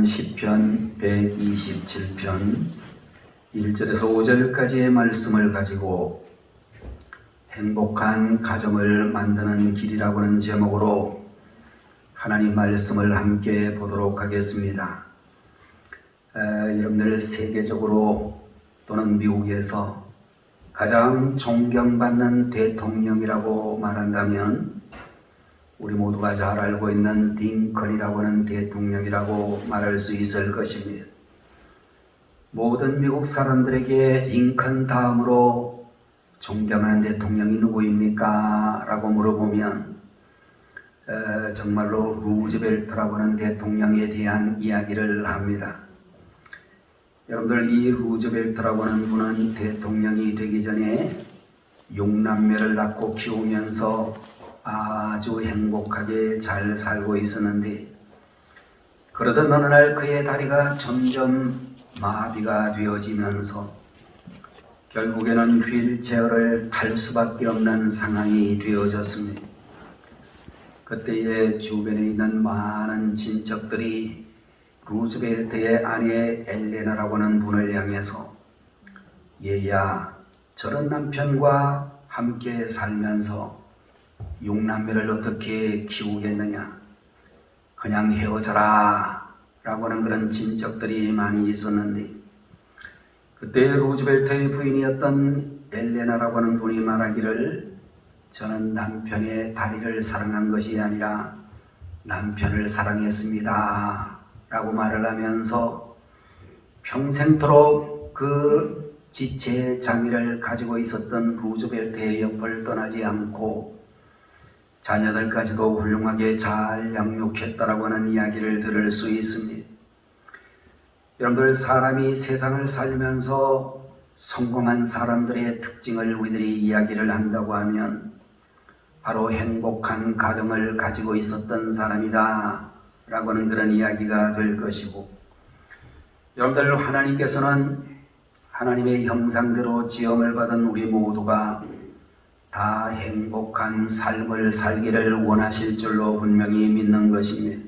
시편 127편 1절에서 5절까지의 말씀을 가지고 행복한 가정을 만드는 길이라고 하는 제목으로 하나님 말씀을 함께 보도록 하겠습니다. 여러분들 세계적으로 또는 미국에서 가장 존경받는 대통령이라고 말한다면 우리 모두가 잘 알고 있는 링컨이라고 하는 대통령이라고 말할 수 있을 것입니다. 모든 미국 사람들에게 링컨 다음으로 존경하는 대통령이 누구입니까? 라고 물어보면 정말로 루즈벨트라고 하는 대통령에 대한 이야기를 합니다. 여러분들 이 루즈벨트라고 하는 분은 대통령이 되기 전에 6남매를 낳고 키우면서 아주 행복하게 잘 살고 있었는데 그러던 어느 날 그의 다리가 점점 마비가 되어지면서 결국에는 휠체어를 탈 수밖에 없는 상황이 되어졌습니다. 그때에 주변에 있는 많은 친척들이 루즈벨트의 아내 엘레나라고 하는 분을 향해서 얘야, 저런 남편과 함께 살면서 6남매를 어떻게 키우겠느냐, 그냥 헤어져라 라고 하는 그런 친척들이 많이 있었는데 그때 루즈벨트의 부인이었던 엘레나라고 하는 분이 말하기를 저는 남편의 다리를 사랑한 것이 아니라 남편을 사랑했습니다 라고 말을 하면서 평생토록 그 지체 장애를 가지고 있었던 루즈벨트의 옆을 떠나지 않고 자녀들까지도 훌륭하게 잘 양육했다라고 하는 이야기를 들을 수 있습니다. 여러분들 사람이 세상을 살면서 성공한 사람들의 특징을 우리들이 이야기를 한다고 하면 바로 행복한 가정을 가지고 있었던 사람이다 라고 하는 그런 이야기가 될 것이고, 여러분들 하나님께서는 하나님의 형상대로 지음을 받은 우리 모두가 다 행복한 삶을 살기를 원하실 줄로 분명히 믿는 것입니다.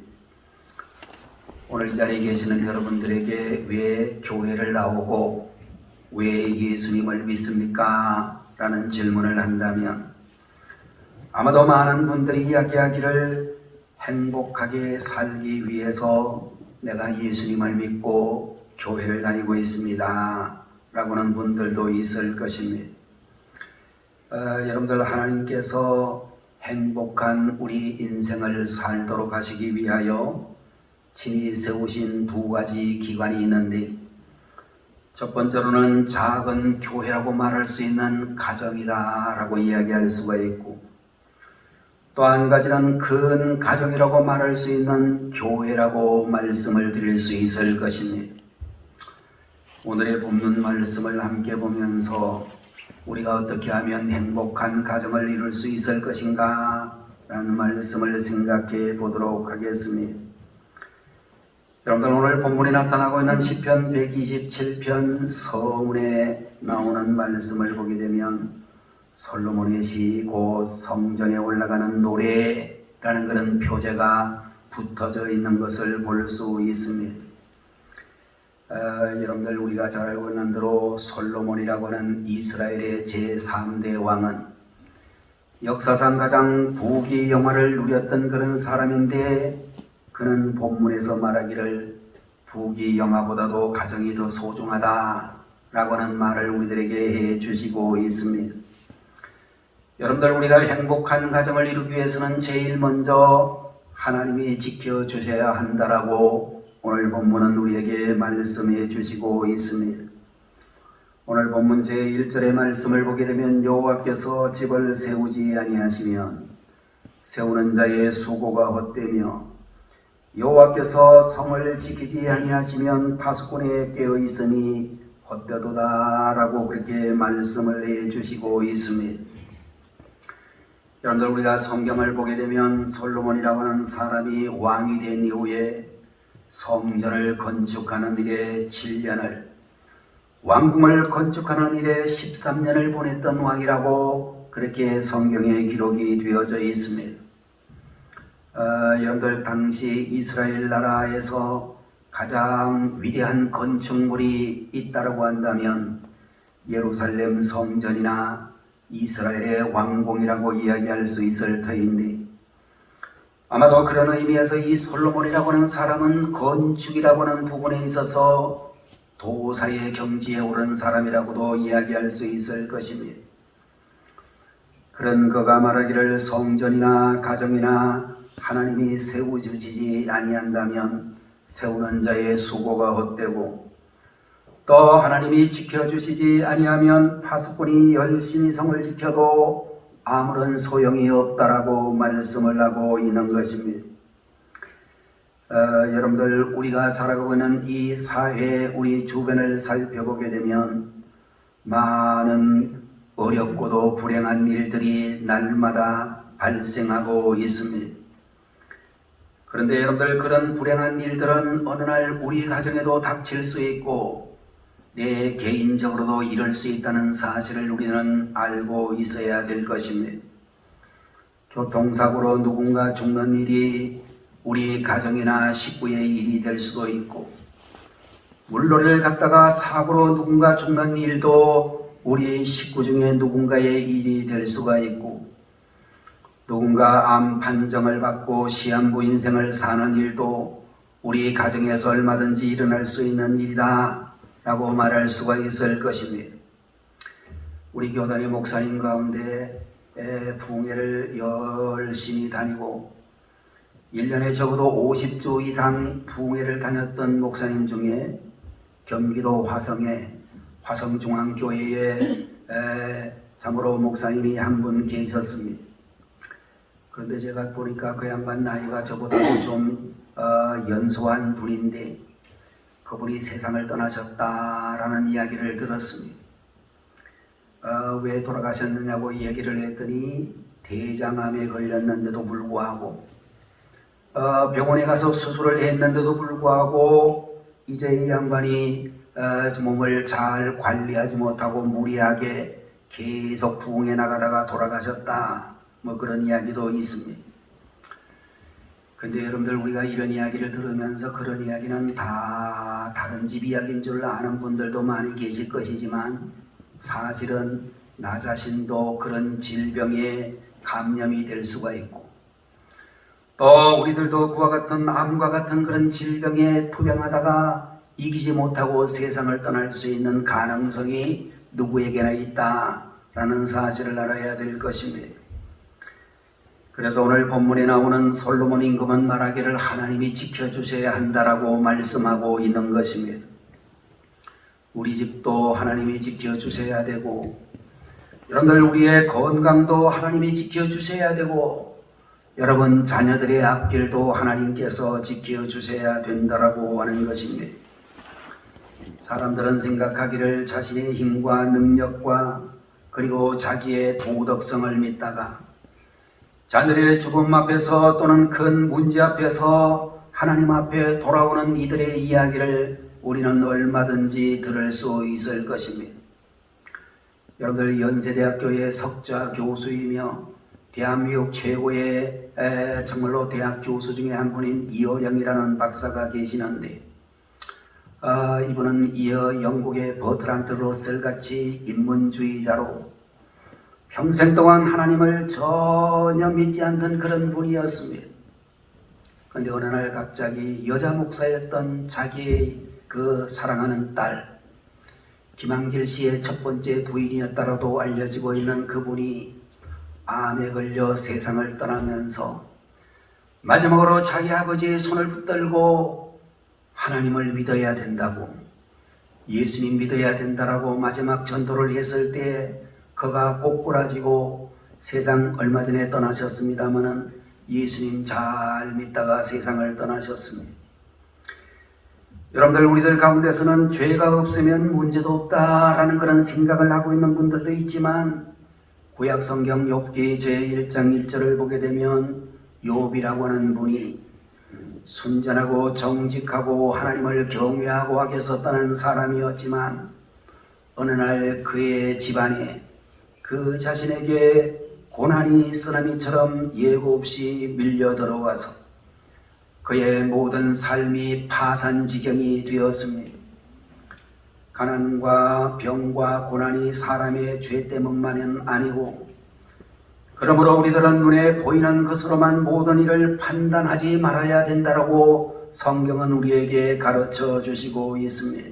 오늘 이 자리에 계시는 여러분들에게 왜 교회를 나오고 왜 예수님을 믿습니까? 라는 질문을 한다면 아마도 많은 분들이 이야기하기를 행복하게 살기 위해서 내가 예수님을 믿고 교회를 다니고 있습니다 라고 하는 분들도 있을 것입니다. 여러분들 하나님께서 행복한 우리 인생을 살도록 하시기 위하여 친히 세우신 두 가지 기관이 있는데 첫 번째로는 작은 교회라고 말할 수 있는 가정이다 라고 이야기할 수가 있고 또 한 가지는 큰 가정이라고 말할 수 있는 교회라고 말씀을 드릴 수 있을 것입니다. 오늘의 본문 말씀을 함께 보면서 우리가 어떻게 하면 행복한 가정을 이룰 수 있을 것인가 라는 말씀을 생각해 보도록 하겠습니다. 여러분들 오늘 본문에 나타나고 있는 시편 127편 서문에 나오는 말씀을 보게 되면 솔로몬의 시 곧 성전에 올라가는 노래라는 그런 표제가 붙어져 있는 것을 볼 수 있습니다. 여러분들 우리가 잘 알고 있는 대로 솔로몬이라고 하는 이스라엘의 제3대 왕은 역사상 가장 부귀영화를 누렸던 그런 사람인데 그는 본문에서 말하기를 부귀영화보다도 가정이 더 소중하다 라고 하는 말을 우리들에게 해주시고 있습니다. 여러분들 우리가 행복한 가정을 이루기 위해서는 제일 먼저 하나님이 지켜주셔야 한다라고 오늘 본문은 우리에게 말씀해 주시고 있습니다. 오늘 본문 제1절의 말씀을 보게 되면 여호와께서 집을 세우지 아니하시면 세우는 자의 수고가 헛되며 여호와께서 성을 지키지 아니하시면 파수꾼의 깨어 있음이 헛되도다 라고 그렇게 말씀을 해 주시고 있습니다. 여러분들 우리가 성경을 보게 되면 솔로몬이라고 하는 사람이 왕이 된 이후에 성전을 건축하는 일에 7년을, 왕궁을 건축하는 일에 13년을 보냈던 왕이라고 그렇게 성경에 기록이 되어져 있습니다. 여러분들 당시 이스라엘 나라에서 가장 위대한 건축물이 있다고 한다면 예루살렘 성전이나 이스라엘의 왕궁이라고 이야기할 수 있을 터인데, 아마도 그런 의미에서 이 솔로몬이라고 하는 사람은 건축이라고 하는 부분에 있어서 도사의 경지에 오른 사람이라고도 이야기할 수 있을 것입니다. 그런 그가 말하기를 성전이나 가정이나 하나님이 세워주시지 아니한다면 세우는 자의 수고가 헛되고, 또 하나님이 지켜주시지 아니하면 파수꾼이 열심히 성을 지켜도 아무런 소용이 없다라고 말씀을 하고 있는 것입니다. 여러분들, 우리가 살아가고 있는 이 사회, 우리 주변을 살펴보게 되면 많은 어렵고도 불행한 일들이 날마다 발생하고 있습니다. 그런데 여러분들, 그런 불행한 일들은 어느 날 우리 가정에도 닥칠 수 있고 내 개인적으로도 이럴 수 있다는 사실을 우리는 알고 있어야 될 것입니다. 교통사고로 누군가 죽는 일이 우리 가정이나 식구의 일이 될 수도 있고, 물놀이를 갔다가 사고로 누군가 죽는 일도 우리 식구 중에 누군가의 일이 될 수가 있고, 누군가 암 판정을 받고 시한부 인생을 사는 일도 우리 가정에서 얼마든지 일어날 수 있는 일이다 라고 말할 수가 있을 것입니다. 우리 교단의 목사님 가운데 부흥회를 열심히 다니고 1년에 적어도 50주 이상 부흥회를 다녔던 목사님 중에 경기도 화성의 화성중앙교회에 참으로 목사님이 한 분 계셨습니다. 그런데 제가 보니까 그 양반 나이가 저보다도 좀 연소한 분인데 그분이 세상을 떠나셨다라는 이야기를 들었습니다. 왜 돌아가셨느냐고 얘기를 했더니 대장암에 걸렸는데도 불구하고 병원에 가서 수술을 했는데도 불구하고 이제 이 양반이 몸을 잘 관리하지 못하고 무리하게 계속 부흥에 나가다가 돌아가셨다, 뭐 그런 이야기도 있습니다. 근데 여러분들, 우리가 이런 이야기를 들으면서 그런 이야기는 다 다른 집 이야기인 줄 아는 분들도 많이 계실 것이지만, 사실은 나 자신도 그런 질병에 감염이 될 수가 있고, 또 우리들도 그와 같은 암과 같은 그런 질병에 투병하다가 이기지 못하고 세상을 떠날 수 있는 가능성이 누구에게나 있다라는 사실을 알아야 될 것입니다. 그래서 오늘 본문에 나오는 솔로몬 임금은 말하기를 하나님이 지켜주셔야 한다라고 말씀하고 있는 것입니다. 우리 집도 하나님이 지켜주셔야 되고, 여러분들 우리의 건강도 하나님이 지켜주셔야 되고, 여러분 자녀들의 앞길도 하나님께서 지켜주셔야 된다라고 하는 것입니다. 사람들은 생각하기를 자신의 힘과 능력과 그리고 자기의 도덕성을 믿다가 자녀의 죽음 앞에서 또는 큰 문제 앞에서 하나님 앞에 돌아오는 이들의 이야기를 우리는 얼마든지 들을 수 있을 것입니다. 여러분들, 연세대학교의 석좌 교수이며 대한민국 최고의 정말로 대학 교수 중에 한 분인 이어령이라는 박사가 계시는데, 이분은 이어 영국의 버트란트 러셀 같이 인문주의자로 평생 동안 하나님을 전혀 믿지 않던 그런 분이었습니다. 그런데 어느 날 갑자기 여자 목사였던 자기의 그 사랑하는 딸 김한길 씨의 첫 번째 부인이었다라도 알려지고 있는 그분이 암에 걸려 세상을 떠나면서 마지막으로 자기 아버지의 손을 붙들고 하나님을 믿어야 된다고, 예수님 믿어야 된다라고 마지막 전도를 했을 때 그가 꼬꾸라지고 세상 얼마 전에 떠나셨습니다마는 예수님 잘 믿다가 세상을 떠나셨습니다. 여러분들, 우리들 가운데서는 죄가 없으면 문제도 없다라는 그런 생각을 하고 있는 분들도 있지만, 구약 성경 욥기 제1장 1절을 보게 되면 욥이라고 하는 분이 순전하고 정직하고 하나님을 경외하고 하게 썼다는 사람이었지만, 어느 날 그의 집안에 그 자신에게 고난이 쓰나미처럼 예고 없이 밀려 들어와서 그의 모든 삶이 파산지경이 되었습니다. 가난과 병과 고난이 사람의 죄 때문만은 아니고, 그러므로 우리들은 눈에 보이는 것으로만 모든 일을 판단하지 말아야 된다라고 성경은 우리에게 가르쳐 주시고 있습니다.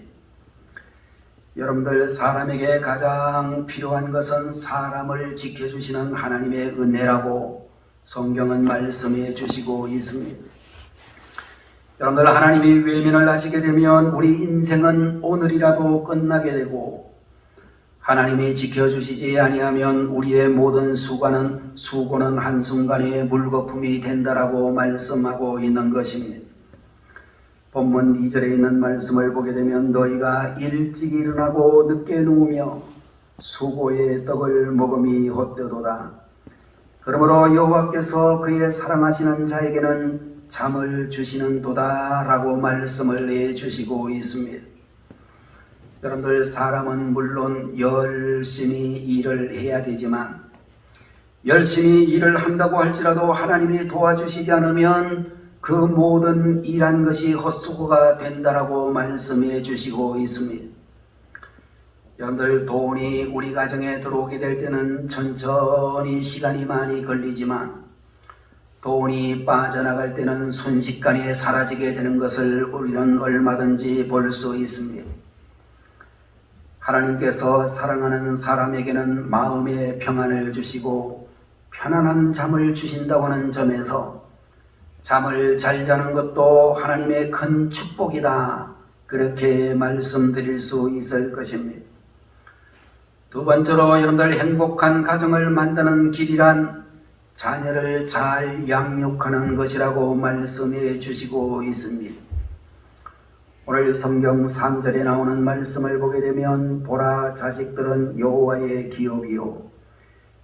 여러분들, 사람에게 가장 필요한 것은 사람을 지켜주시는 하나님의 은혜라고 성경은 말씀해 주시고 있습니다. 여러분들, 하나님이 외면을 하시게 되면 우리 인생은 오늘이라도 끝나게 되고, 하나님이 지켜주시지 아니하면 우리의 모든 수고는 한순간에 물거품이 된다라고 말씀하고 있는 것입니다. 본문 2절에 있는 말씀을 보게 되면 너희가 일찍 일어나고 늦게 누우며 수고의 떡을 먹음이 헛되도다. 그러므로 여호와께서 그의 사랑하시는 자에게는 잠을 주시는도다 라고 말씀을 해주시고 있습니다. 여러분들, 사람은 물론 열심히 일을 해야 되지만, 열심히 일을 한다고 할지라도 하나님이 도와주시지 않으면 그 모든 일한 것이 헛수고가 된다라고 말씀해 주시고 있습니다. 여러분들, 돈이 우리 가정에 들어오게 될 때는 천천히 시간이 많이 걸리지만, 돈이 빠져나갈 때는 순식간에 사라지게 되는 것을 우리는 얼마든지 볼 수 있습니다. 하나님께서 사랑하는 사람에게는 마음의 평안을 주시고 편안한 잠을 주신다고 하는 점에서 잠을 잘 자는 것도 하나님의 큰 축복이다, 그렇게 말씀드릴 수 있을 것입니다. 두 번째로, 여러분들, 행복한 가정을 만드는 길이란 자녀를 잘 양육하는 것이라고 말씀해 주시고 있습니다. 오늘 성경 3절에 나오는 말씀을 보게 되면 보라, 자식들은 여호와의 기업이요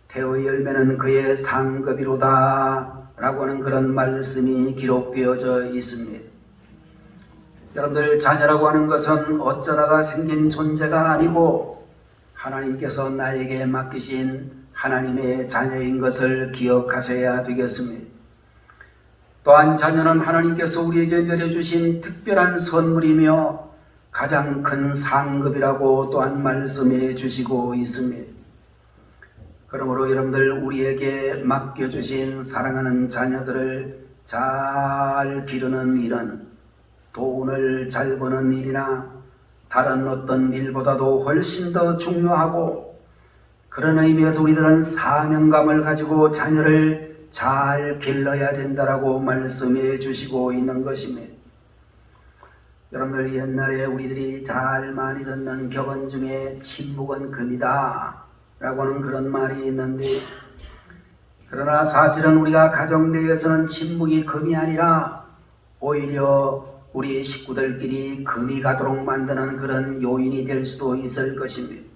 태의 열매는 그의 상급이로다 라고 하는 그런 말씀이 기록되어져 있습니다. 여러분들, 자녀라고 하는 것은 어쩌다가 생긴 존재가 아니고 하나님께서 나에게 맡기신 하나님의 자녀인 것을 기억하셔야 되겠습니다. 또한 자녀는 하나님께서 우리에게 내려주신 특별한 선물이며 가장 큰 상급이라고 또한 말씀해 주시고 있습니다. 그러므로 여러분들, 우리에게 맡겨주신 사랑하는 자녀들을 잘 기르는 일은 돈을 잘 버는 일이나 다른 어떤 일보다도 훨씬 더 중요하고, 그런 의미에서 우리들은 사명감을 가지고 자녀를 잘 길러야 된다라고 말씀해 주시고 있는 것입니다. 여러분들, 옛날에 우리들이 잘 많이 듣는 격언 중에 침묵은 금이다 라고 하는 그런 말이 있는데, 그러나 사실은 우리가 가정 내에서는 침묵이 금이 아니라 오히려 우리 식구들끼리 금이 가도록 만드는 그런 요인이 될 수도 있을 것입니다.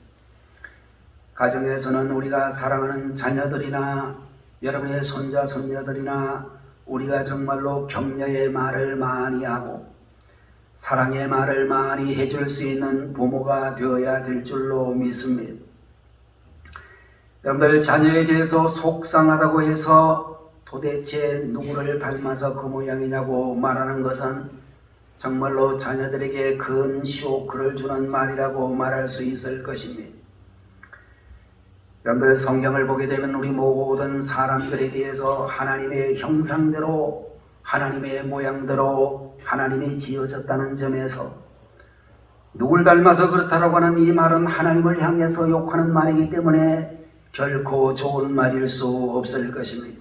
가정에서는 우리가 사랑하는 자녀들이나 여러분의 손자 손녀들이나 우리가 정말로 격려의 말을 많이 하고 사랑의 말을 많이 해줄 수 있는 부모가 되어야 될 줄로 믿습니다. 여러분들, 자녀에 대해서 속상하다고 해서 도대체 누구를 닮아서 그 모양이냐고 말하는 것은 정말로 자녀들에게 큰 쇼크를 주는 말이라고 말할 수 있을 것입니다. 여러분들, 성경을 보게 되면 우리 모든 사람들에 대해서 하나님의 형상대로, 하나님의 모양대로 하나님이 지으셨다는 점에서 누굴 닮아서 그렇다라고 하는 이 말은 하나님을 향해서 욕하는 말이기 때문에 결코 좋은 말일 수 없을 것입니다.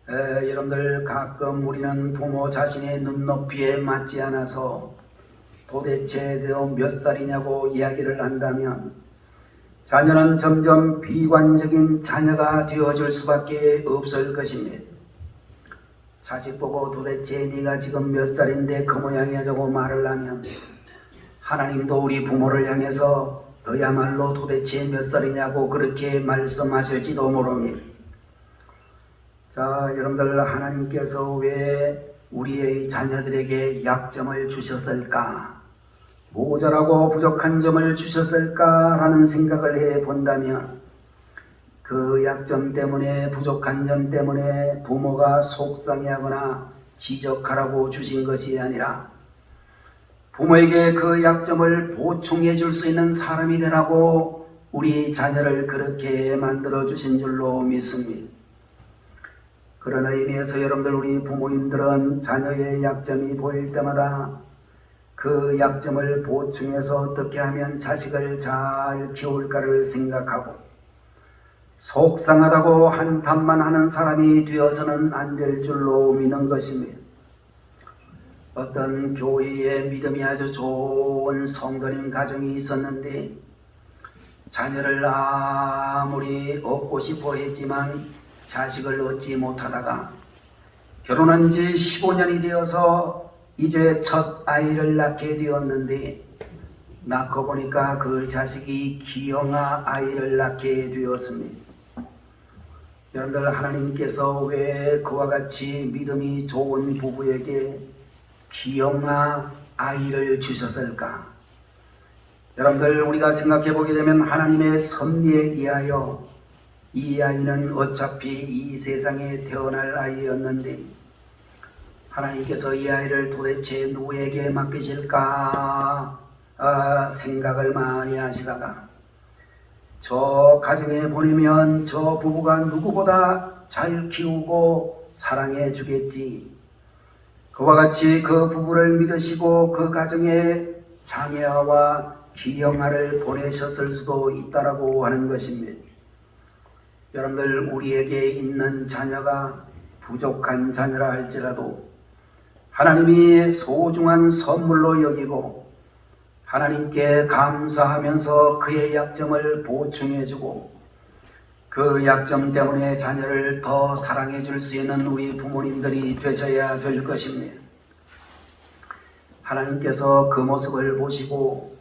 여러분들, 가끔 우리는 부모 자신의 눈높이에 맞지 않아서 도대체 너 몇 살이냐고 이야기를 한다면 자녀는 점점 비관적인 자녀가 되어줄 수밖에 없을 것입니다. 자식 보고 도대체 네가 지금 몇 살인데 그 모양이냐고 말을 하면 하나님도 우리 부모를 향해서 너야말로 도대체 몇 살이냐고 그렇게 말씀하실지도 모릅니다. 자, 여러분들, 하나님께서 왜 우리의 자녀들에게 약점을 주셨을까? 모자라고 부족한 점을 주셨을까라는 생각을 해본다면 그 약점 때문에, 부족한 점 때문에 부모가 속상해하거나 지적하라고 주신 것이 아니라 부모에게 그 약점을 보충해 줄 수 있는 사람이 되라고 우리 자녀를 그렇게 만들어 주신 줄로 믿습니다. 그런 의미에서 여러분들, 우리 부모님들은 자녀의 약점이 보일 때마다 그 약점을 보충해서 어떻게 하면 자식을 잘 키울까를 생각하고 속상하다고 한탄만 하는 사람이 되어서는 안 될 줄로 믿는 것입니다. 어떤 교회에 믿음이 아주 좋은 성도님 가정이 있었는데 자녀를 아무리 얻고 싶어 했지만 자식을 얻지 못하다가 결혼한 지 15년이 되어서 이제 첫 아이를 낳게 되었는데 낳고 보니까 그 자식이 기형아 아이를 낳게 되었습니다. 여러분들, 하나님께서 왜 그와 같이 믿음이 좋은 부부에게 기형아 아이를 주셨을까? 여러분들, 우리가 생각해 보게 되면 하나님의 섭리에 의하여 이 아이는 어차피 이 세상에 태어날 아이였는데 하나님께서 이 아이를 도대체 누구에게 맡기실까 생각을 많이 하시다가 저 가정에 보내면 저 부부가 누구보다 잘 키우고 사랑해 주겠지. 그와 같이 그 부부를 믿으시고 그 가정에 장애아와 기형아를 보내셨을 수도 있다라고 하는 것입니다. 여러분들, 우리에게 있는 자녀가 부족한 자녀라 할지라도 하나님이 소중한 선물로 여기고 하나님께 감사하면서 그의 약점을 보충해주고 그 약점 때문에 자녀를 더 사랑해 줄 수 있는 우리 부모님들이 되셔야 될 것입니다. 하나님께서 그 모습을 보시고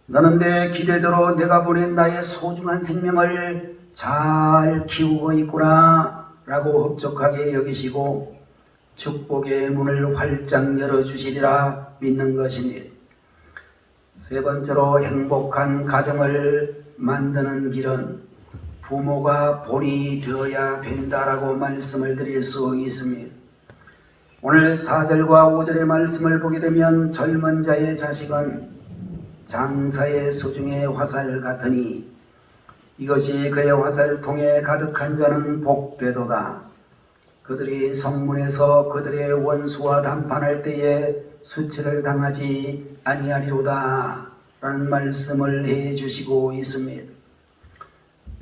너는 내 기대대로 내가 보낸 나의 소중한 생명을 잘 키우고 있구나 라고 흡족하게 여기시고 축복의 문을 활짝 열어주시리라 믿는 것입니다. 세 번째로, 행복한 가정을 만드는 길은 부모가 본이 되어야 된다라고 말씀을 드릴 수 있습니다. 오늘 4절과 5절의 말씀을 보게 되면 젊은 자의 자식은 장사의 수중의 화살 같으니 이것이 그의 화살통에 가득한 자는 복되도다. 그들이 성문에서 그들의 원수와 담판할 때에 수치를 당하지 아니하리로다 라는 말씀을 해주시고 있습니다.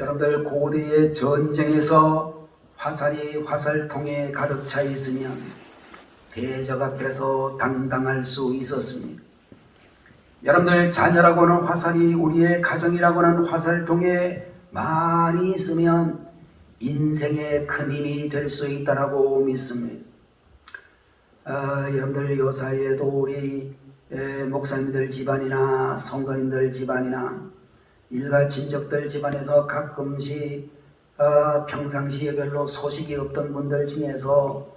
여러분들, 고대의 전쟁에서 화살이 화살통에 가득 차 있으면 대적 앞에서 당당할 수 있었습니다. 여러분들, 자녀라고 하는 화살이, 우리의 가정이라고 하는 화살통에 많이 있으면 인생의 큰 힘이 될 수 있다라고 믿습니다. 여러분들, 요 사이에도 우리 목사님들 집안이나 성도님들 집안이나 일가 친척들 집안에서 가끔씩 평상시에 별로 소식이 없던 분들 중에서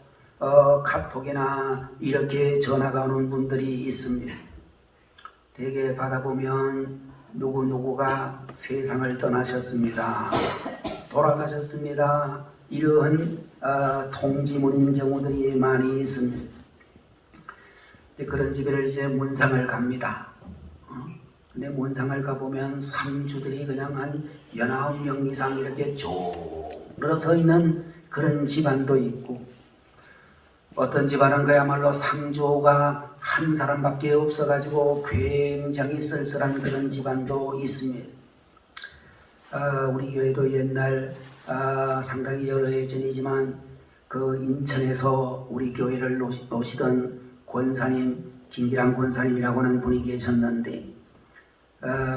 카톡이나 이렇게 전화가 오는 분들이 있습니다. 대개 받아보면 누구누구가 세상을 떠나셨습니다. 돌아가셨습니다. 이런 통지문인 경우들이 많이 있습니다. 그런 집에를 이제 문상을 갑니다. 근데 문상을 가보면 상주들이 그냥 한 19명 이상 이렇게 쭉 늘어서 있는 그런 집안도 있고, 어떤 집안은 그야말로 상주가 한 사람밖에 없어가지고 굉장히 쓸쓸한 그런 집안도 있습니다. 우리 교회도 옛날 상당히 여러 해 전이지만 그 인천에서 우리 교회를 오시던 권사님, 김기란 권사님이라고 하는 분이 계셨는데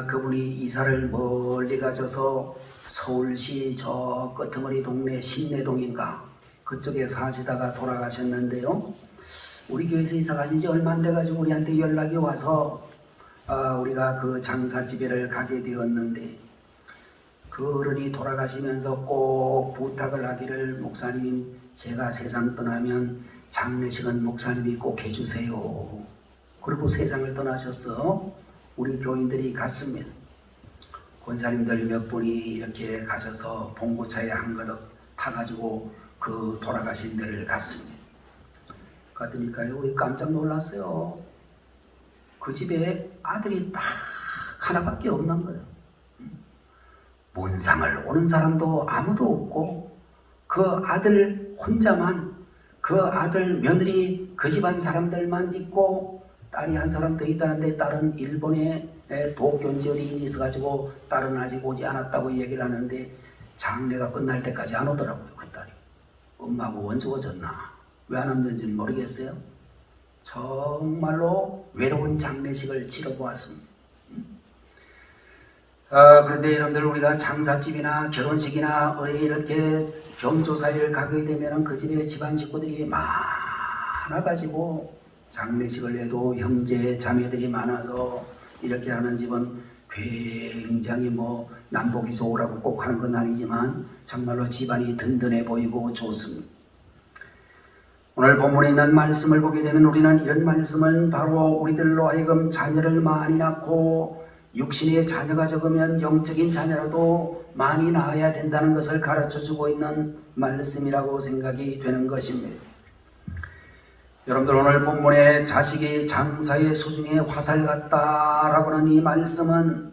그분이 이사를 멀리 가셔서 서울시 저 끄트머리 동네 신내동인가 그쪽에 사시다가 돌아가셨는데요. 우리 교회에서 이사 가신 지 얼마 안 돼가지고 우리한테 연락이 와서 우리가 그 장사집에를 가게 되었는데, 그 어른이 돌아가시면서 꼭 부탁을 하기를, 목사님, 제가 세상 떠나면 장례식은 목사님이 꼭 해주세요. 그리고 세상을 떠나셔서 우리 교인들이 갔습니다. 권사님들 몇 분이 이렇게 가셔서 봉고차에 한 가득 타가지고 그 돌아가신 데를 갔습니다. 같으니까요. 우리 깜짝 놀랐어요. 그 집에 아들이 딱 하나밖에 없는 거예요. 문상을 오는 사람도 아무도 없고 그 아들 혼자만, 그 아들 며느리 그 집안 사람들만 있고 딸이 한 사람 더 있다는데 딸은 일본에 도쿄인지 어디 있어가지고 딸은 아직 오지 않았다고 얘기를 하는데 장례가 끝날 때까지 안 오더라고요. 그 딸이. 엄마하고 원수어졌나 왜 안 왔는지는 모르겠어요. 정말로 외로운 장례식을 치러보았습니다. 그런데 여러분들 우리가 장사집이나 결혼식이나 이렇게 경조사를 가게 되면 그 집에 집안 식구들이 많아가지고 장례식을 해도 형제 자매들이 많아서 이렇게 하는 집은 굉장히 남보기 좋으라고 꼭 하는 건 아니지만 정말로 집안이 든든해 보이고 좋습니다. 오늘 본문에 있는 말씀을 보게 되면 우리는 이런 말씀은 바로 우리들로 하여금 자녀를 많이 낳고 육신의 자녀가 적으면 영적인 자녀라도 많이 낳아야 된다는 것을 가르쳐주고 있는 말씀이라고 생각이 되는 것입니다. 여러분들 오늘 본문에 자식이 장사의 수중에 화살 같다라고 하는 이 말씀은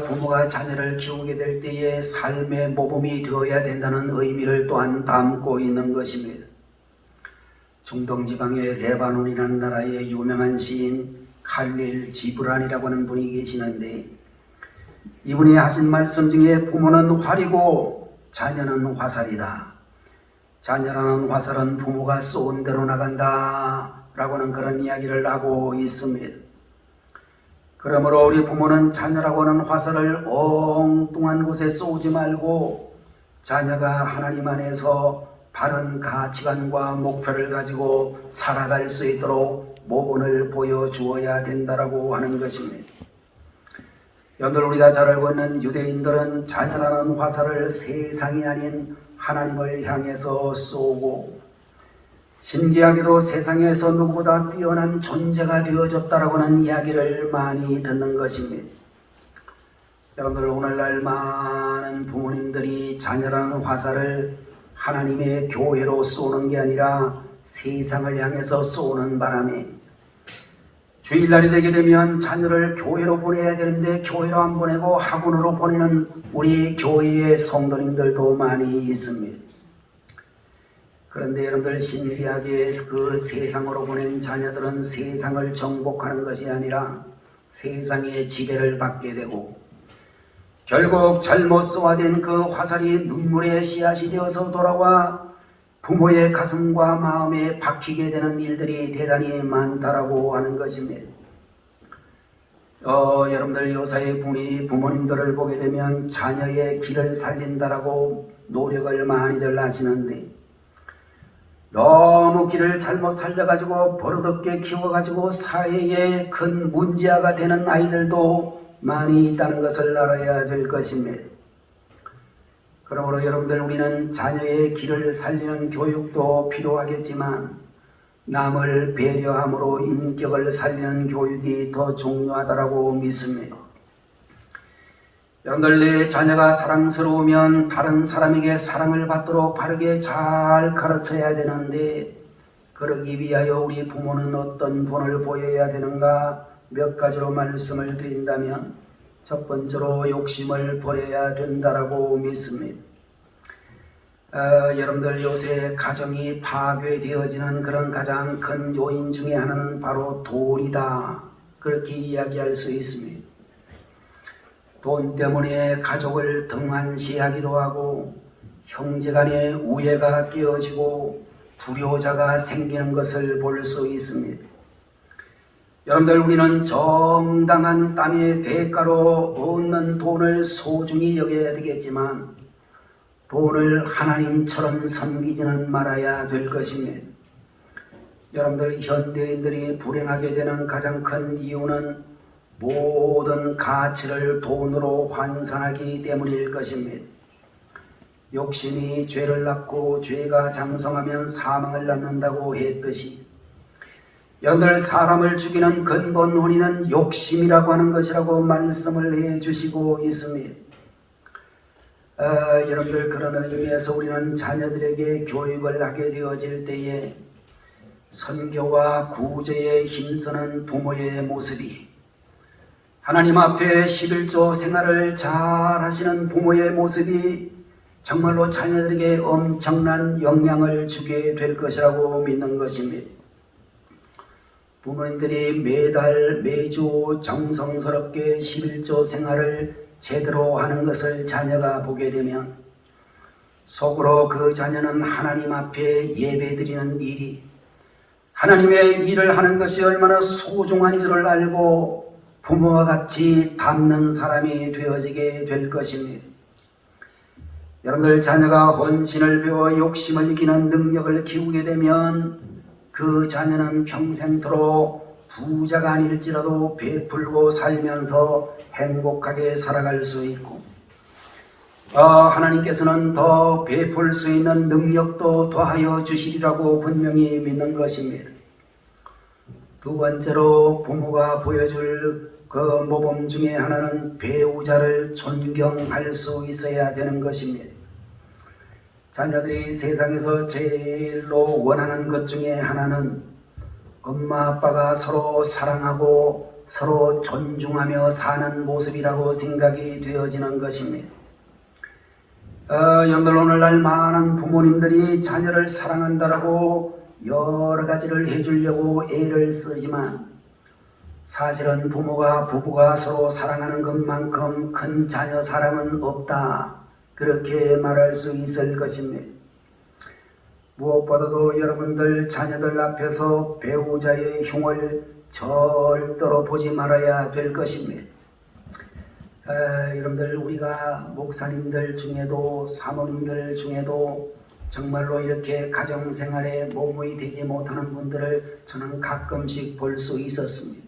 부모가 자녀를 키우게 될 때에 삶의 모범이 되어야 된다는 의미를 또한 담고 있는 것입니다. 중동 지방의 레바논이라는 나라의 유명한 시인 칼릴 지브란이라고 하는 분이 계시는데 이분이 하신 말씀 중에 부모는 활이고 자녀는 화살이다. 자녀라는 화살은 부모가 쏜 대로 나간다 라고 하는 그런 이야기를 하고 있습니다. 그러므로 우리 부모는 자녀라고 하는 화살을 엉뚱한 곳에 쏘지 말고 자녀가 하나님 안에서 바른 가치관과 목표를 가지고 살아갈 수 있도록 모본을 보여주어야 된다라고 하는 것입니다. 여러분들 우리가 잘 알고 있는 유대인들은 자녀라는 화살을 세상이 아닌 하나님을 향해서 쏘고 신기하게도 세상에서 누구보다 뛰어난 존재가 되어졌다라고 하는 이야기를 많이 듣는 것입니다. 여러분들 오늘날 많은 부모님들이 자녀라는 화살을 하나님의 교회로 쏘는 게 아니라 세상을 향해서 쏘는 바람에 주일날이 되게 되면 자녀를 교회로 보내야 되는데 교회로 안 보내고 학원으로 보내는 우리 교회의 성도님들도 많이 있습니다. 그런데 여러분들 신기하게 그 세상으로 보낸 자녀들은 세상을 정복하는 것이 아니라 세상의 지배를 받게 되고 결국 잘못 쏘아된 그 화살이 눈물의 씨앗이 되어서 돌아와 부모의 가슴과 마음에 박히게 되는 일들이 대단히 많다라고 하는 것입니다. 여러분들 요사이 부모님들을 보게 되면 자녀의 길을 살린다라고 노력을 많이들 하시는데 너무 길을 잘못 살려가지고 버릇없게 키워가지고 사회에 큰 문제아가 되는 아이들도 많이 있다는 것을 알아야 될 것입니다. 그러므로 여러분들 우리는 자녀의 길을 살리는 교육도 필요하겠지만 남을 배려함으로 인격을 살리는 교육이 더 중요하다고 믿습니다. 여러분들 내 자녀가 사랑스러우면 다른 사람에게 사랑을 받도록 바르게 잘 가르쳐야 되는데 그러기 위하여 우리 부모는 어떤 본을 보여야 되는가 몇 가지로 말씀을 드린다면 첫 번째로 욕심을 버려야 된다라고 믿습니다. 여러분들 요새 가정이 파괴되어지는 그런 가장 큰 요인 중에 하나는 바로 돈이다. 그렇게 이야기할 수 있습니다. 돈 때문에 가족을 등한시하기도 하고 형제간의 우애가 깨어지고 불효자가 생기는 것을 볼 수 있습니다. 여러분들 우리는 정당한 땀의 대가로 얻는 돈을 소중히 여겨야 되겠지만 돈을 하나님처럼 섬기지는 말아야 될 것입니다. 여러분들 현대인들이 불행하게 되는 가장 큰 이유는 모든 가치를 돈으로 환산하기 때문일 것입니다. 욕심이 죄를 낳고 죄가 장성하면 사망을 낳는다고 했듯이 여러분들 사람을 죽이는 근본 원인은 욕심이라고 하는 것이라고 말씀을 해주시고 있습니다. 여러분들 그런 의미에서 우리는 자녀들에게 교육을 하게 되어질 때에 선교와 구제에 힘쓰는 부모의 모습이, 하나님 앞에 11조 생활을 잘 하시는 부모의 모습이 정말로 자녀들에게 엄청난 영향을 주게 될 것이라고 믿는 것입니다. 부모님들이 매달 매주 정성스럽게 11조 생활을 제대로 하는 것을 자녀가 보게 되면 속으로 그 자녀는 하나님 앞에 예배드리는 일이, 하나님의 일을 하는 것이 얼마나 소중한 줄을 알고 부모와 같이 닮는 사람이 되어지게 될 것입니다. 여러분들, 자녀가 헌신을 배워 욕심을 이기는 능력을 키우게 되면 그 자녀는 평생토록 부자가 아닐지라도 베풀고 살면서 행복하게 살아갈 수 있고, 하나님께서는 더 베풀 수 있는 능력도 더하여 주시리라고 분명히 믿는 것입니다. 두 번째로 부모가 보여줄 그 모범 중에 하나는 배우자를 존경할 수 있어야 되는 것입니다. 자녀들이 세상에서 제일로 원하는 것 중에 하나는 엄마 아빠가 서로 사랑하고 서로 존중하며 사는 모습이라고 생각이 되어지는 것입니다. 여러분들, 오늘날 많은 부모님들이 자녀를 사랑한다라고 여러 가지를 해주려고 애를 쓰지만 사실은 부부가 서로 사랑하는 것만큼 큰 자녀 사랑은 없다, 그렇게 말할 수 있을 것입니다. 무엇보다도 여러분들 자녀들 앞에서 배우자의 흉을 절대로 보지 말아야 될 것입니다. 여러분들, 우리가 목사님들 중에도 사모님들 중에도 정말로 이렇게 가정생활에 몸이 되지 못하는 분들을 저는 가끔씩 볼 수 있었습니다.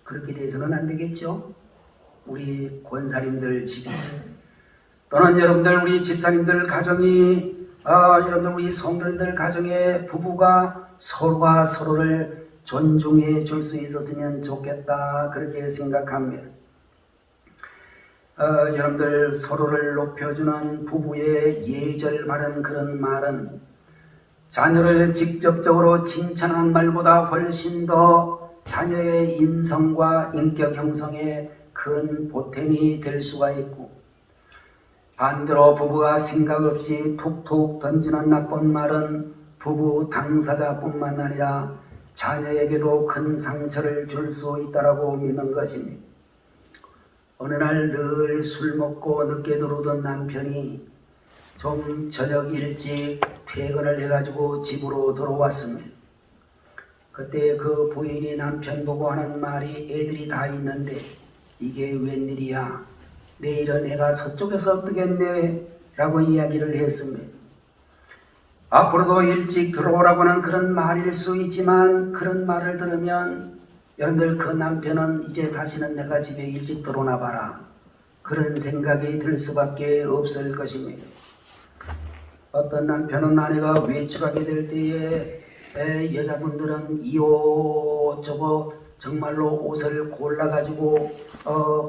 그렇게 돼서는 안 되겠죠? 우리 권사님들 집이, 또는 여러분들 우리 집사님들 가정이, 여러분들 우리 성도님들 가정에 부부가 서로가 서로를 존중해 줄 수 있었으면 좋겠다, 그렇게 생각합니다. 여러분들, 서로를 높여주는 부부의 예절 바른 그런 말은 자녀를 직접적으로 칭찬하는 말보다 훨씬 더 자녀의 인성과 인격 형성에 큰 보탬이 될 수가 있고, 반대로 부부가 생각 없이 툭툭 던지는 나쁜 말은 부부 당사자뿐만 아니라 자녀에게도 큰 상처를 줄 수 있다고 믿는 것입니다. 어느 날 늘 술 먹고 늦게 들어오던 남편이 좀 저녁 일찍 퇴근을 해가지고 집으로 들어왔습니다. 그때 그 부인이 남편 보고 하는 말이, 애들이 다 있는데 이게 웬일이야, 내일은 애가 서쪽에서 뜨겠네 라고 이야기를 했습니다. 앞으로도 일찍 들어오라고는 그런 말일 수 있지만, 그런 말을 들으면 여러분들, 그 남편은 이제 다시는 내가 집에 일찍 들어오나 봐라, 그런 생각이 들 수밖에 없을 것입니다. 어떤 남편은 아내가 외출하게 될 때에 여자분들은 이옷저옷 정말로 옷을 골라가지고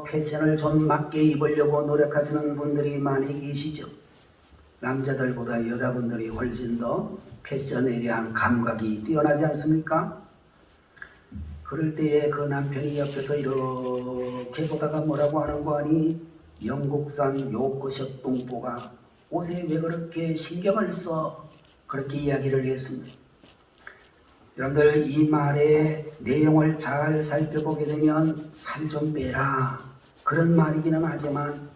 패션을 좀 맞게 입으려고 노력하시는 분들이 많이 계시죠. 남자들보다 여자분들이 훨씬 더 패션에 대한 감각이 뛰어나지 않습니까? 그럴 때에 그 남편이 옆에서 이렇게 보다가 뭐라고 하는 거 아니, 영국산 요크셔 똥보가 옷에 왜 그렇게 신경을 써? 그렇게 이야기를 했습니다. 여러분들, 이 말의 내용을 잘 살펴보게 되면 살 좀 빼라, 그런 말이기는 하지만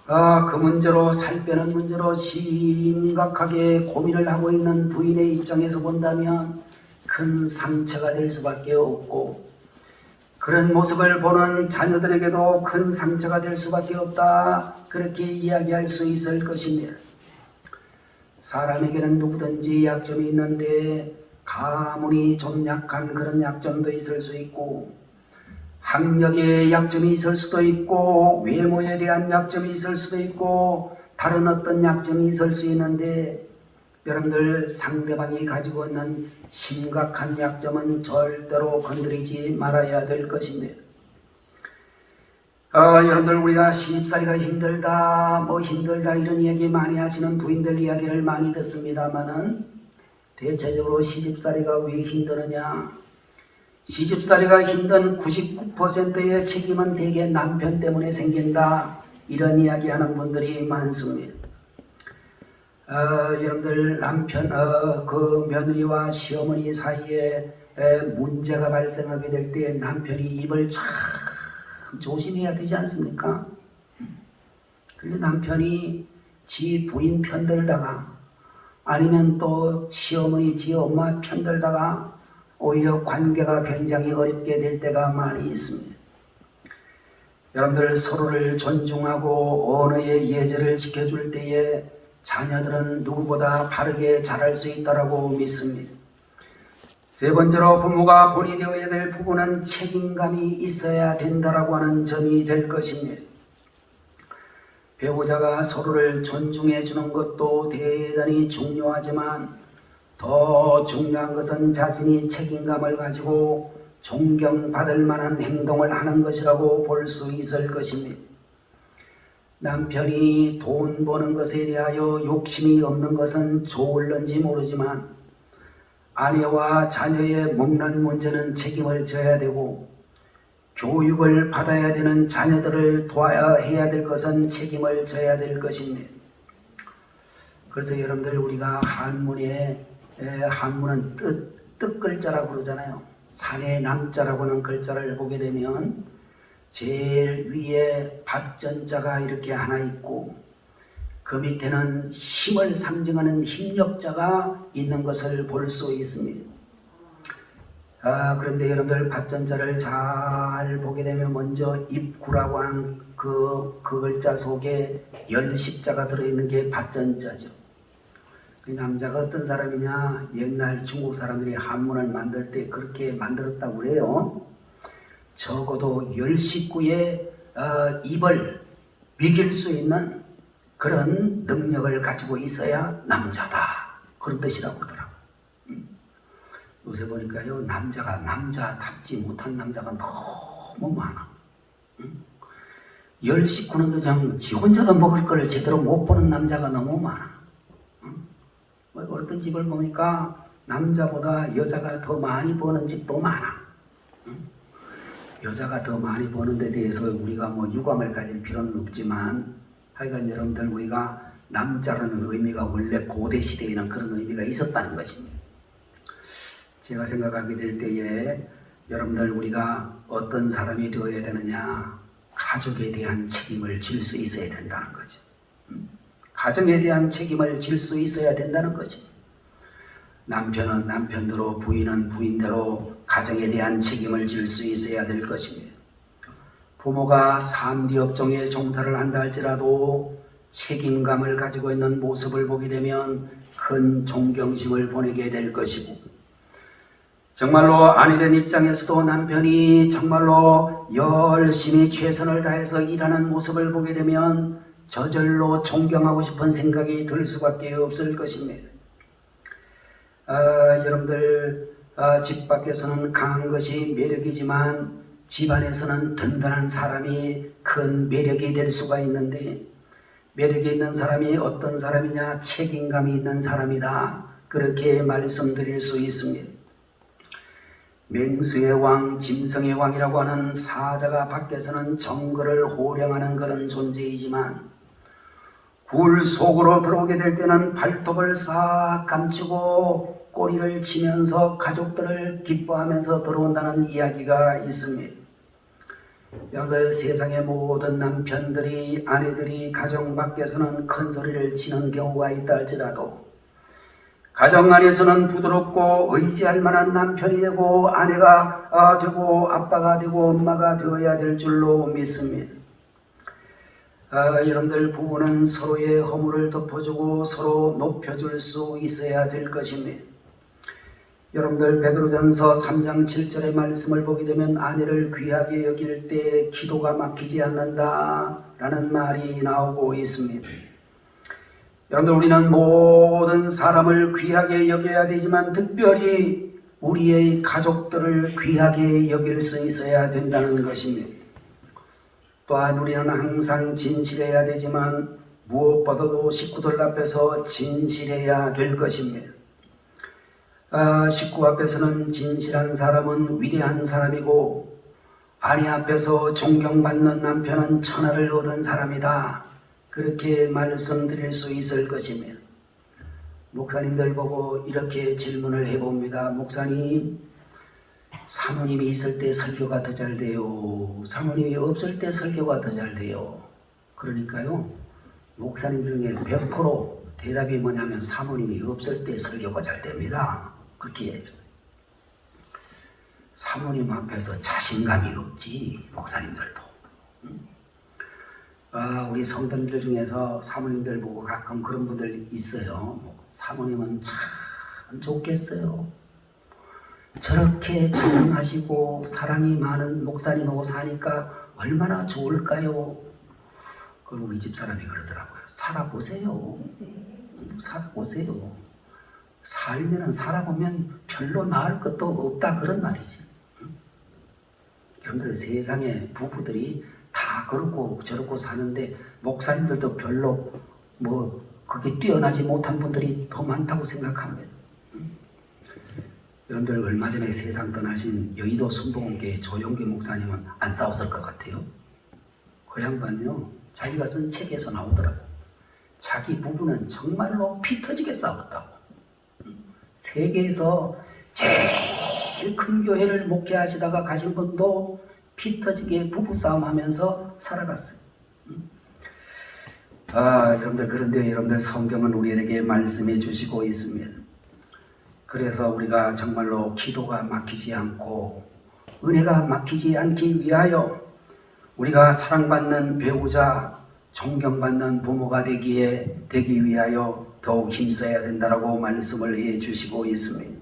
그 문제로, 살 빼는 문제로 심각하게 고민을 하고 있는 부인의 입장에서 본다면 큰 상처가 될 수밖에 없고, 그런 모습을 보는 자녀들에게도 큰 상처가 될 수밖에 없다, 그렇게 이야기할 수 있을 것입니다. 사람에게는 누구든지 약점이 있는데 가문이 좀 약한 그런 약점도 있을 수 있고, 학력에 약점이 있을 수도 있고, 외모에 대한 약점이 있을 수도 있고, 다른 어떤 약점이 있을 수 있는데, 여러분들, 상대방이 가지고 있는 심각한 약점은 절대로 건드리지 말아야 될 것입니다. 여러분들, 우리가 신입살이가 힘들다 이런 이야기 많이 하시는 부인들 이야기를 많이 듣습니다만은, 대체적으로 시집살이가 왜 힘드느냐? 시집살이가 힘든 99%의 책임은 대개 남편 때문에 생긴다. 이런 이야기하는 분들이 많습니다. 여러분들 남편, 그 며느리와 시어머니 사이에 문제가 발생하게 될 때 남편이 입을 참 조심해야 되지 않습니까? 근데 남편이 지 부인 편들다가 아니면 또 시어머니, 지 엄마 편들다가 오히려 관계가 굉장히 어렵게 될 때가 많이 있습니다. 여러분들 서로를 존중하고 언어의 예절을 지켜줄 때에 자녀들은 누구보다 바르게 자랄 수 있다고 믿습니다. 세 번째로 부모가 본이 되어야 될 부분은 책임감이 있어야 된다고 하는 점이 될 것입니다. 배우자가 서로를 존중해 주는 것도 대단히 중요하지만 더 중요한 것은 자신이 책임감을 가지고 존경받을 만한 행동을 하는 것이라고 볼 수 있을 것입니다. 남편이 돈 버는 것에 대하여 욕심이 없는 것은 좋을런지 모르지만 아내와 자녀의 먹는 문제는 책임을 져야 되고 교육을 받아야 되는 자녀들을 도와야 해야 될 것은 책임을 져야 될 것입니다. 그래서 여러분들 우리가 한문은 뜻 글자라고 그러잖아요. 산의 남자라고 하는 글자를 보게 되면 제일 위에 밭전자가 이렇게 하나 있고 그 밑에는 힘을 상징하는 힘력자가 있는 것을 볼 수 있습니다. 그런데 여러분들 밭전자를 잘 보게 되면 먼저 입구라고 하는 그 글자 속에 열십자가 들어있는 게 밭전자죠. 그 남자가 어떤 사람이냐? 옛날 중국 사람들이 한문을 만들 때 그렇게 만들었다고 그래요. 적어도 10식구의 입을 먹일 수 있는 그런 능력을 가지고 있어야 남자다. 그런 뜻이라고 그러더라고요. 요새 보니까요, 남자답지 못한 남자가 너무 많아. 10식구는 그냥 지 혼자도 먹을 걸 제대로 못 보는 남자가 너무 많아. 어떤 집을 보니까 남자보다 여자가 더 많이 버는 집도 많아. 여자가 더 많이 버는 데 대해서 우리가 뭐 유감을 가질 필요는 없지만 하여간 여러분들 우리가 남자라는 의미가 원래 고대 시대에는 그런 의미가 있었다는 것입니다. 제가 생각하게 될 때에 여러분들 우리가 어떤 사람이 되어야 되느냐, 가족에 대한 책임을 질 수 있어야 된다는 거죠. 가정에 대한 책임을 질 수 있어야 된다는 거죠. 남편은 남편대로 부인은 부인대로 가정에 대한 책임을 질 수 있어야 될 것입니다. 부모가 3D 업종에 종사를 한다 할지라도 책임감을 가지고 있는 모습을 보게 되면 큰 존경심을 보내게 될 것이고 정말로 아내된 입장에서도 남편이 정말로 열심히 최선을 다해서 일하는 모습을 보게 되면 저절로 존경하고 싶은 생각이 들 수밖에 없을 것입니다. 여러분들 집 밖에서는 강한 것이 매력이지만 집안에서는 든든한 사람이 큰 매력이 될 수가 있는데 매력이 있는 사람이 어떤 사람이냐? 책임감이 있는 사람이다. 그렇게 말씀드릴 수 있습니다. 맹수의 왕, 짐승의 왕이라고 하는 사자가 밖에서는 정글을 호령하는 그런 존재이지만 굴 속으로 들어오게 될 때는 발톱을 싹 감추고 꼬리를 치면서 가족들을 기뻐하면서 들어온다는 이야기가 있습니다. 여러분들 세상의 모든 남편들이 아내들이 가정 밖에서는 큰 소리를 치는 경우가 있다 할지라도 가정 안에서는 부드럽고 의지할 만한 남편이 되고 아내가 되고 아빠가 되고 엄마가 되어야 될 줄로 믿습니다. 여러분들 부부는 서로의 허물을 덮어주고 서로 높여줄 수 있어야 될 것입니다. 여러분들 베드로전서 3장 7절의 말씀을 보게 되면 아내를 귀하게 여길 때 기도가 막히지 않는다 라는 말이 나오고 있습니다. 여러분들 우리는 모든 사람을 귀하게 여겨야 되지만 특별히 우리의 가족들을 귀하게 여길 수 있어야 된다는 것입니다. 또한 우리는 항상 진실해야 되지만 무엇보다도 식구들 앞에서 진실해야 될 것입니다. 식구 앞에서는 진실한 사람은 위대한 사람이고 아내 앞에서 존경받는 남편은 천하를 얻은 사람이다. 그렇게 말씀드릴 수 있을 것이며 목사님들 보고 이렇게 질문을 해봅니다. 목사님, 사모님이 있을 때 설교가 더 잘 돼요? 사모님이 없을 때 설교가 더 잘 돼요? 그러니까요, 목사님 중에 100% 대답이 뭐냐면 사모님이 없을 때 설교가 잘 됩니다. 그렇게 얘기했어요. 사모님 앞에서 자신감이 없지, 목사님들도. 우리 성도님들 중에서 사모님들 보고 가끔 그런 분들 있어요. 사모님은 참 좋겠어요. 저렇게 자상하시고 사랑이 많은 목사님하고 사니까 얼마나 좋을까요? 그럼 우리 집사람이 그러더라고요. 살아보세요. 살아보세요. 살면은 살아보면 별로 나을 것도 없다, 그런 말이지. 여러분들, 세상에 부부들이 다 그렇고 저렇고 사는데 목사님들도 별로 그게 뛰어나지 못한 분들이 더 많다고 생각합니다. 여러분들, 얼마 전에 세상 떠나신 여의도 순복음교회 조용기 목사님은 안 싸웠을 것 같아요. 그 양반요, 자기가 쓴 책에서 나오더라고. 자기 부부는 정말로 피 터지게 싸웠다고. 세계에서 제일 큰 교회를 목회하시다가 가신 분도 피 터지게 부부싸움 하면서 살아갔어요. 여러분들, 그런데 여러분들, 성경은 우리에게 말씀해 주시고 있습니다. 그래서 우리가 정말로 기도가 막히지 않고 은혜가 막히지 않기 위하여 우리가 사랑받는 배우자, 존경받는 부모가 되기 위하여 더욱 힘써야 된다라고 말씀을 해 주시고 있습니다.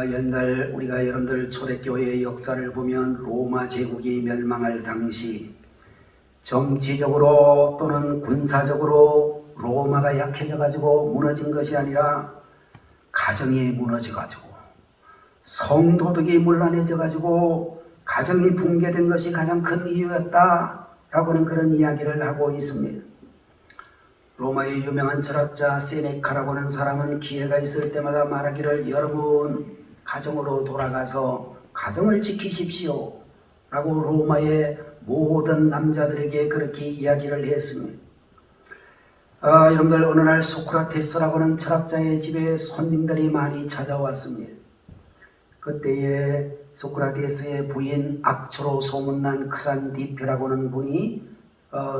옛날 우리가 여러분들 초대교회의 역사를 보면 로마 제국이 멸망할 당시 정치적으로 또는 군사적으로 로마가 약해져 가지고 무너진 것이 아니라 가정이 무너져 가지고 성도덕이 문란해져 가지고 가정이 붕괴된 것이 가장 큰 이유였다라고는 그런 이야기를 하고 있습니다. 로마의 유명한 철학자 세네카라고 하는 사람은 기회가 있을 때마다 말하기를, 여러분 가정으로 돌아가서 가정을 지키십시오 라고 로마의 모든 남자들에게 그렇게 이야기를 했습니다. 여러분들, 어느 날 소크라테스라고 하는 철학자의 집에 손님들이 많이 찾아왔습니다. 그때에 소크라테스의 부인 악초로 소문난 크산디페라고 하는 분이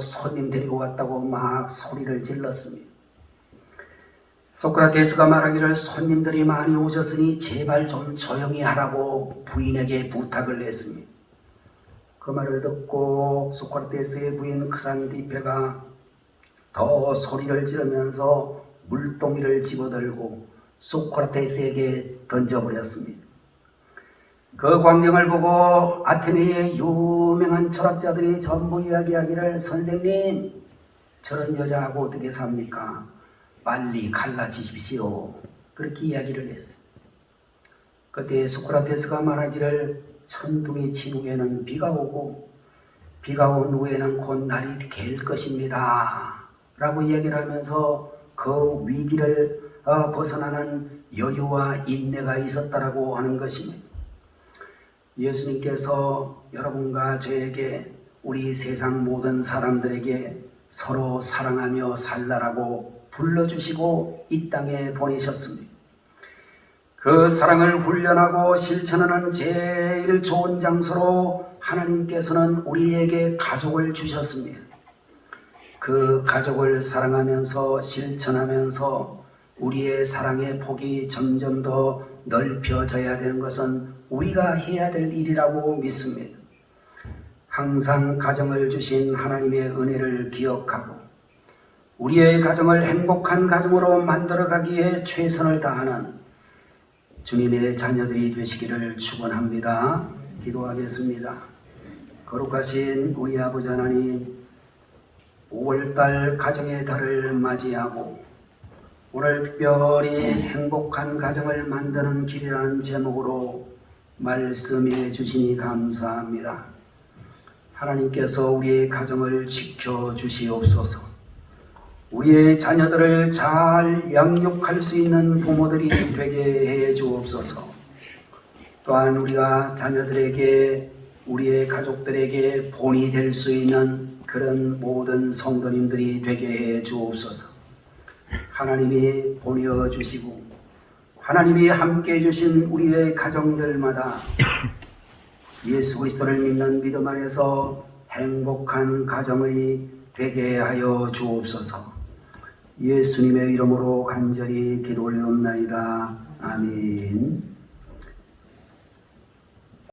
손님 데리고 왔다고 막 소리를 질렀습니다. 소크라테스가 말하기를, 손님들이 많이 오셨으니 제발 좀 조용히 하라고 부인에게 부탁을 했습니다. 그 말을 듣고 소크라테스의 부인 크산디페가 더 소리를 지르면서 물동이를 집어들고 소크라테스에게 던져버렸습니다. 그 광경을 보고 아테네의 유명한 철학자들이 전부 이야기하기를, 선생님, 저런 여자하고 어떻게 삽니까? 빨리 갈라지십시오. 그렇게 이야기를 했어요. 그때 소크라테스가 말하기를, 천둥이 친 후에는 비가 오고 비가 온 후에는 곧 날이 갤 것입니다 라고 이야기를 하면서 그 위기를 벗어나는 여유와 인내가 있었다라고 하는 것입니다. 예수님께서 여러분과 저에게, 우리 세상 모든 사람들에게 서로 사랑하며 살라라고 불러주시고 이 땅에 보내셨습니다. 그 사랑을 훈련하고 실천하는 제일 좋은 장소로 하나님께서는 우리에게 가족을 주셨습니다. 그 가족을 사랑하면서 실천하면서 우리의 사랑의 폭이 점점 더 넓혀져야 되는 것은 우리가 해야 될 일이라고 믿습니다. 항상 가정을 주신 하나님의 은혜를 기억하고 우리의 가정을 행복한 가정으로 만들어가기에 최선을 다하는 주님의 자녀들이 되시기를 축원합니다. 기도하겠습니다. 거룩하신 우리 아버지 하나님, 5월달 가정의 달을 맞이하고 오늘 특별히 행복한 가정을 만드는 길이라는 제목으로 말씀해 주시니 감사합니다. 하나님께서 우리의 가정을 지켜주시옵소서. 우리의 자녀들을 잘 양육할 수 있는 부모들이 되게 해 주옵소서. 또한 우리가 자녀들에게, 우리의 가족들에게 본이 될 수 있는 그런 모든 성도님들이 되게 해 주옵소서. 하나님이 본이어 주시고 하나님이 함께 해 주신 우리의 가정들마다 예수 그리스도를 믿는 믿음 안에서 행복한 가정이 되게 하여 주옵소서. 예수님의 이름으로 간절히 기도 올리옵나이다. 아멘.